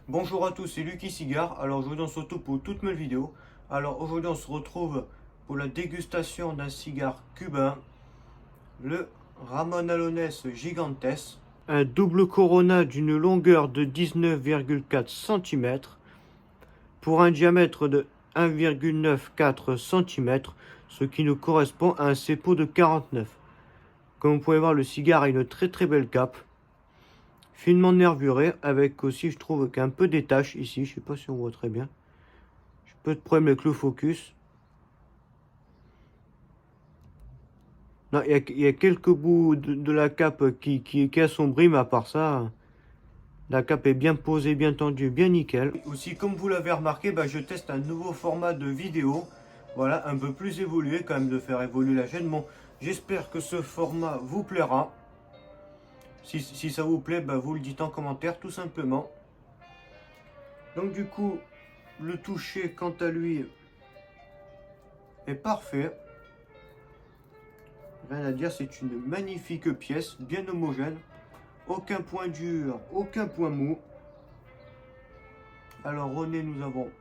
Bonjour à tous, c'est Lucky Cigare. Alors aujourd'hui on se retrouve pour toute nouvelle vidéo. Alors aujourd'hui on se retrouve pour la dégustation d'un cigare cubain, le Ramon Alones Gigantes. Un double Corona d'une longueur de 19,4 cm pour un diamètre de 1,94 cm, ce qui nous correspond à un CEPO de 49. Comme vous pouvez voir, le cigare a une très belle cape, finement nervuré, avec aussi je trouve qu'un peu des taches ici, je sais pas si on voit très bien. Peu de problème avec le focus. Non, il y a quelques bouts de la cape qui assombrit, mais à part ça, la cape est bien posée, bien tendue, bien nickel. Aussi, comme vous l'avez remarqué, je teste un nouveau format de vidéo. Voilà, un peu plus évolué quand même, de faire évoluer la chaîne. Bon, j'espère que ce format vous plaira. Si ça vous plaît, vous le dites en commentaire, tout simplement. Donc du coup, le toucher, quant à lui, est parfait. Rien à dire, c'est une magnifique pièce, bien homogène. Aucun point dur, aucun point mou. Alors au nez, nous avons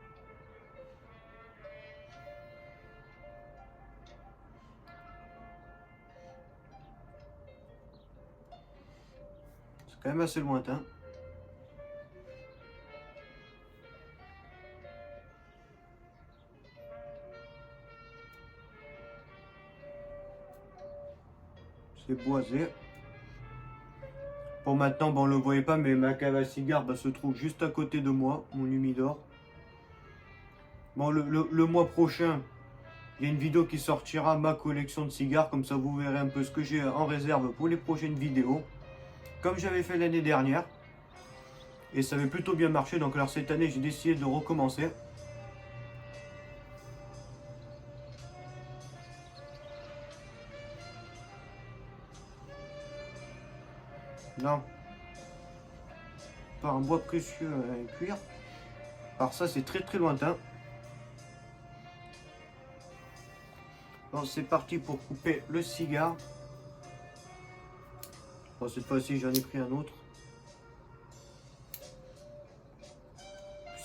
c'est quand même assez lointain. C'est boisé. Pour maintenant, on ne le voyait pas, mais ma cave à cigare se trouve juste à côté de moi, mon humidor. Bon, le mois prochain, il y a une vidéo qui sortira, ma collection de cigares. Comme ça, vous verrez un peu ce que j'ai en réserve pour les prochaines vidéos. Comme j'avais fait l'année dernière. Et ça avait plutôt bien marché. Donc alors cette année, j'ai décidé de recommencer. Non. Par un bois précieux cuir. Alors ça, c'est très lointain. Bon, c'est parti pour couper le cigare. Bon, cette fois-ci, j'en ai pris un autre.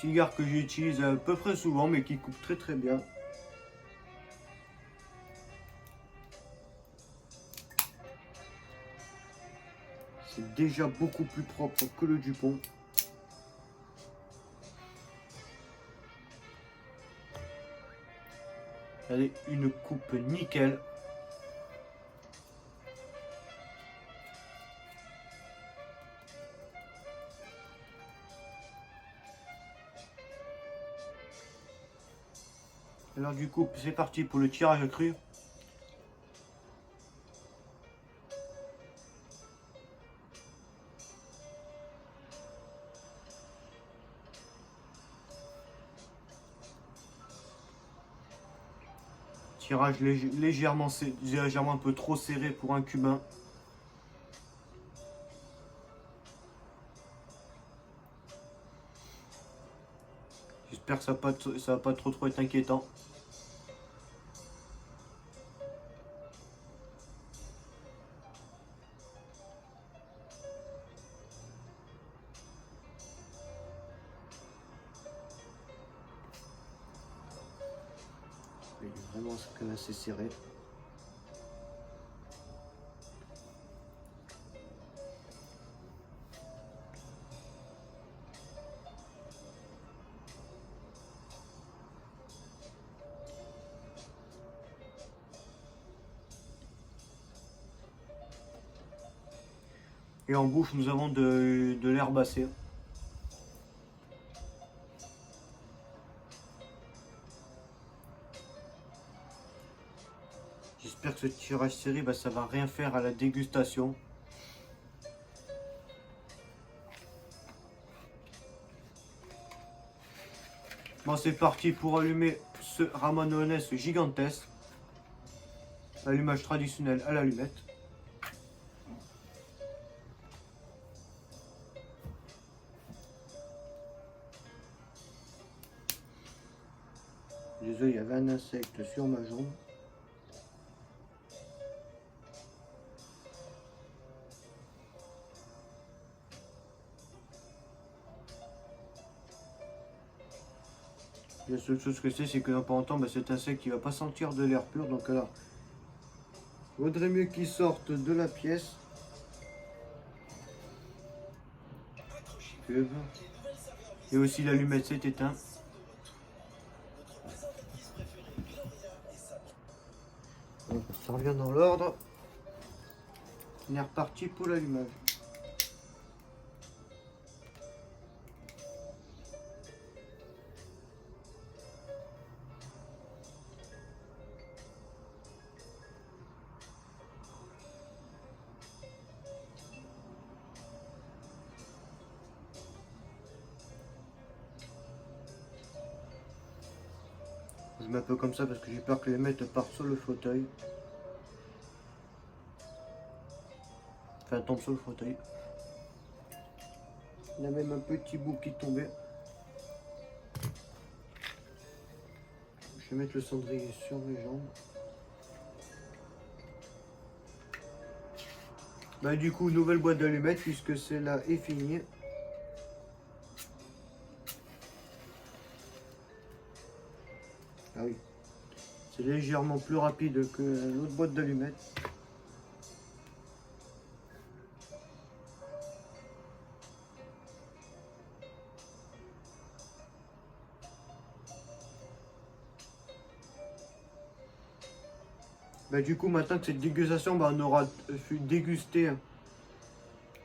Cigare que j'utilise à peu près souvent, mais qui coupe très bien. C'est déjà beaucoup plus propre que le Dupont. Elle est une coupe nickel. Alors du coup, c'est parti pour le tirage cru. Tirage légèrement un peu trop serré pour un cubain. J'espère que ça va pas trop être inquiétant. Il est vraiment quand même assez serré. Et en bouche, nous avons de l'herbacée. J'espère que ce tirage serré, ça va rien faire à la dégustation. Bon, c'est parti pour allumer ce Ramones Gigantes. Allumage traditionnel à l'allumette. Désolé, il y avait un insecte sur ma jambe. La seule chose que c'est que dans pas longtemps, cet insecte il va pas sentir de l'air pur. Donc alors, vaudrait mieux qu'il sorte de la pièce. Et aussi l'allumette s'est éteinte. Ça revient dans l'ordre. On est reparti pour l'allumage. Je mets un peu comme ça parce que j'ai peur que les mettes partent sur le fauteuil. Enfin, tombe sur le fauteuil. Il y a même un petit bout qui tombait. Je vais mettre le cendrier sur mes jambes. Du coup, nouvelle boîte d'allumettes puisque celle-là est finie. Ah oui, c'est légèrement plus rapide que l'autre boîte d'allumettes. Du coup, maintenant que cette dégustation, on aura dégusté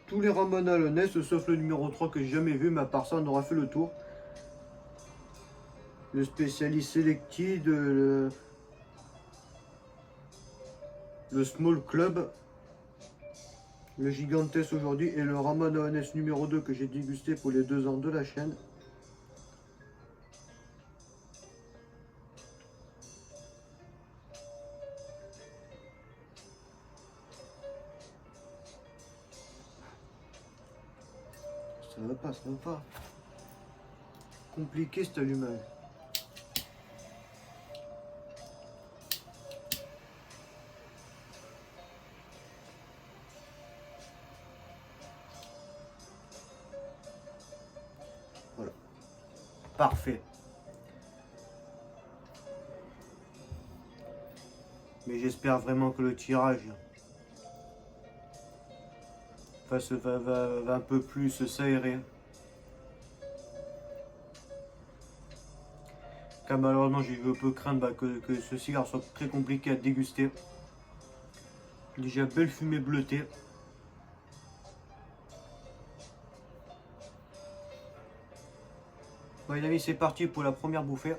tous les Ramon Alonès, sauf le numéro 3 que j'ai jamais vu, mais à part ça, on aura fait le tour. Le spécialiste Selected, le Small Club, le Gigantes aujourd'hui et le Ramon Alonès numéro 2 que j'ai dégusté pour les 2 ans de la chaîne. Ça va pas, ça va pas. Compliqué cet allumage. Voilà. Parfait. Mais j'espère vraiment que le tirage va un peu plus s'aérer. Car malheureusement, je peux craindre que ce cigare soit très compliqué à déguster. Déjà, belle fumée bleutée. Bon, les amis, c'est parti pour la première bouffée.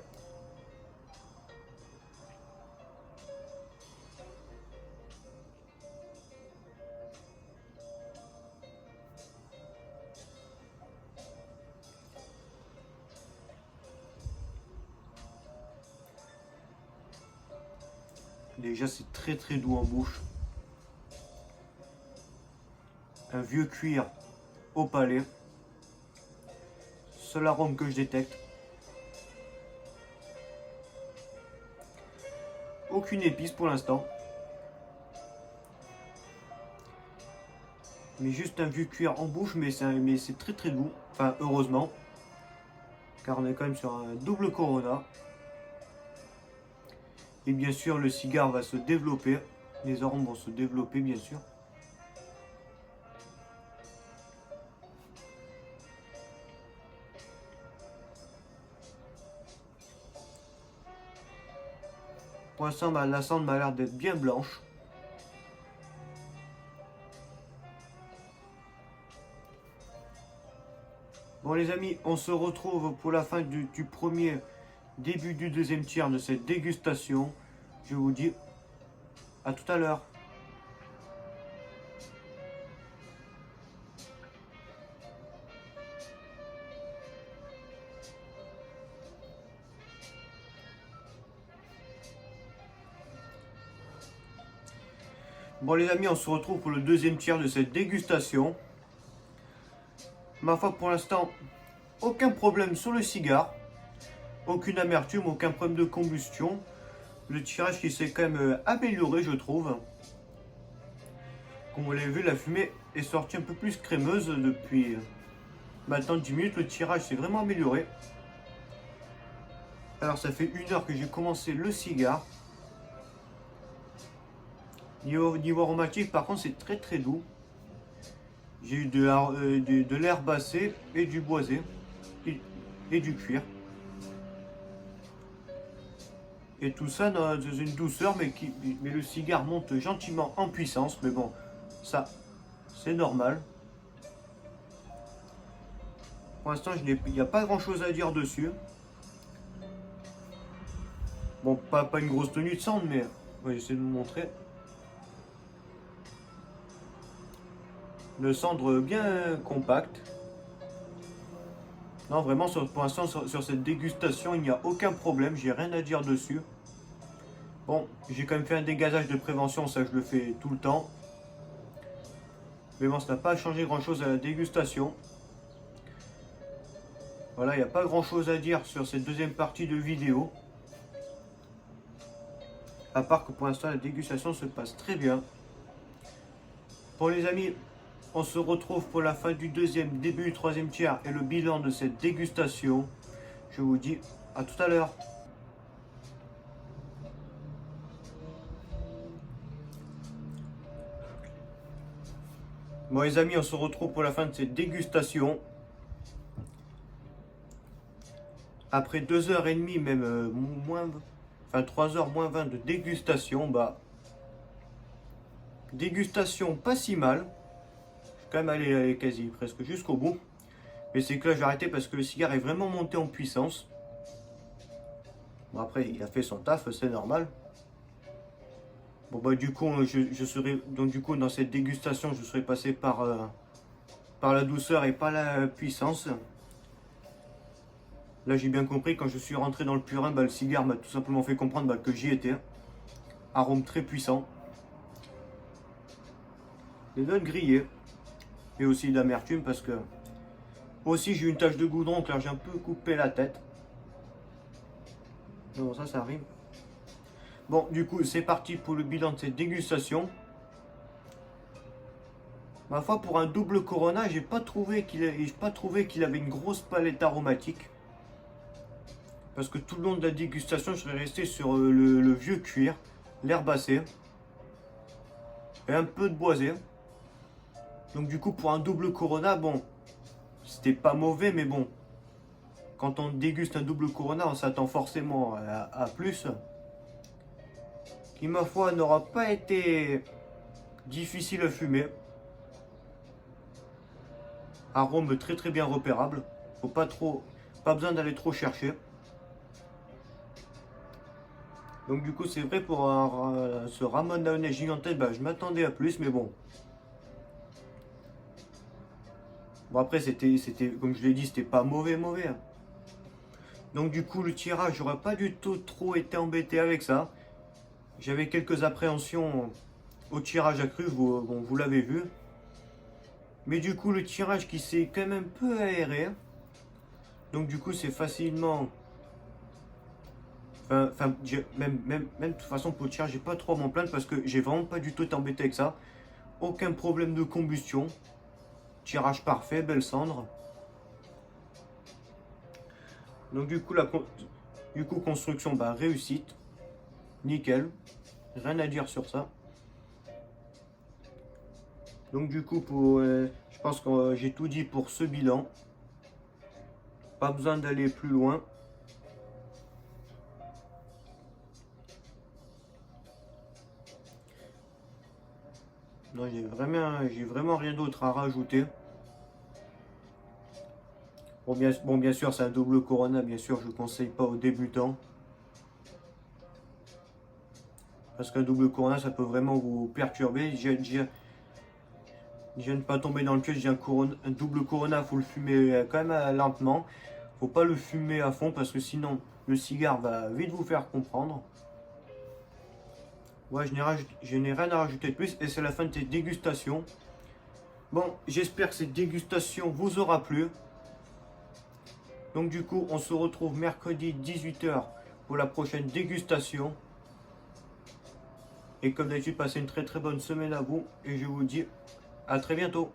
Déjà, c'est très très doux en bouche. Un vieux cuir au palais. Seul arôme que je détecte. Aucune épice pour l'instant. Mais juste un vieux cuir en bouche, mais c'est très très doux. Enfin, heureusement. Car on est quand même sur un double Corona. Et bien sûr, le cigare va se développer. Les arômes vont se développer, bien sûr. Pour l'instant, la cendre m'a l'air d'être bien blanche. Bon les amis, on se retrouve pour la fin du premier, début du deuxième tiers de cette dégustation. Je vous dis à tout à l'heure. Bon les amis, on se retrouve pour le deuxième tiers de cette dégustation. Ma foi, pour l'instant, aucun problème sur le cigare. Aucune amertume, aucun problème de combustion. Le tirage qui s'est quand même amélioré, je trouve. Comme vous l'avez vu, la fumée est sortie un peu plus crémeuse depuis maintenant 10 minutes. Le tirage s'est vraiment amélioré. Alors ça fait 1 heure que j'ai commencé le cigare. Niveau aromatique, par contre, c'est très très doux. J'ai eu de l'herbacé et du boisé et du cuir. Et tout ça dans une douceur, mais le cigare monte gentiment en puissance. Mais bon, ça, c'est normal. Pour l'instant, il n'y a pas grand chose à dire dessus. Bon, pas une grosse tenue de cendre, mais on va essayer de vous montrer. Le cendre bien compact. Non, vraiment, pour l'instant, sur cette dégustation, il n'y a aucun problème. J'ai rien à dire dessus. Bon, j'ai quand même fait un dégazage de prévention, ça je le fais tout le temps. Mais bon, ça n'a pas changé grand chose à la dégustation. Voilà, il n'y a pas grand chose à dire sur cette deuxième partie de vidéo. À part que pour l'instant, la dégustation se passe très bien. Bon les amis, on se retrouve pour la fin du deuxième, début du troisième tiers et le bilan de cette dégustation. Je vous dis à tout à l'heure. Bon les amis, on se retrouve pour la fin de cette dégustation. Après 2h30, même moins, enfin 3h moins 20 de dégustation, bah dégustation pas si mal. Je suis quand même allé quasi presque jusqu'au bout. Mais c'est que là j'ai arrêté parce que le cigare est vraiment monté en puissance. Bon après il a fait son taf, c'est normal. Bon bah du coup je serai donc du coup dans cette dégustation je serai passé par la douceur et pas la puissance. Là j'ai bien compris quand je suis rentré dans le purin, bah, le cigare m'a tout simplement fait comprendre bah, que j'y étais. Arôme très puissant. Les notes grillées. Et aussi d'amertume parce que aussi j'ai une tache de goudron car j'ai un peu coupé la tête. Non ça rime. Bon du coup c'est parti pour le bilan de cette dégustation. Ma foi pour un double Corona j'ai pas trouvé qu'il avait une grosse palette aromatique. Parce que tout le long de la dégustation je serais resté sur le vieux cuir, l'herbacé et un peu de boisé. Donc du coup pour un double Corona, bon, c'était pas mauvais mais bon, quand on déguste un double Corona on s'attend forcément à plus. Qui ma foi n'aura pas été difficile à fumer. Arôme très très bien repérable. Pas besoin d'aller trop chercher. Donc du coup c'est vrai pour ce Ramon Laonais gigantesque, bah, je m'attendais à plus mais bon. Bon après c'était comme je l'ai dit c'était pas mauvais. Donc du coup le tirage j'aurais pas du tout trop été embêté avec ça. J'avais quelques appréhensions au tirage accru, vous l'avez vu. Mais du coup le tirage qui s'est quand même un peu aéré. Donc du coup c'est facilement... Enfin, même de toute façon pour le tirage j'ai pas trop à m'en plaindre parce que j'ai vraiment pas du tout été embêté avec ça. Aucun problème de combustion. Tirage parfait, belle cendre. Donc du coup construction bah réussite. Nickel. Rien à dire sur ça. Donc du coup je pense que j'ai tout dit pour ce bilan. Pas besoin d'aller plus loin. Non, j'ai vraiment rien d'autre à rajouter. Bon, bien sûr, c'est un double Corona, bien sûr, je ne conseille pas aux débutants. Parce qu'un double Corona, ça peut vraiment vous perturber. Je ne pas tomber dans le piège, j'ai un double Corona, il faut le fumer quand même lentement. Faut pas le fumer à fond parce que sinon, le cigare va vite vous faire comprendre. Ouais, je n'ai rien à rajouter de plus et c'est la fin de cette dégustation. Bon, j'espère que cette dégustation vous aura plu. Donc du coup, on se retrouve mercredi 18 h pour la prochaine dégustation. Et comme d'habitude, passez une très très bonne semaine à vous et je vous dis à très bientôt.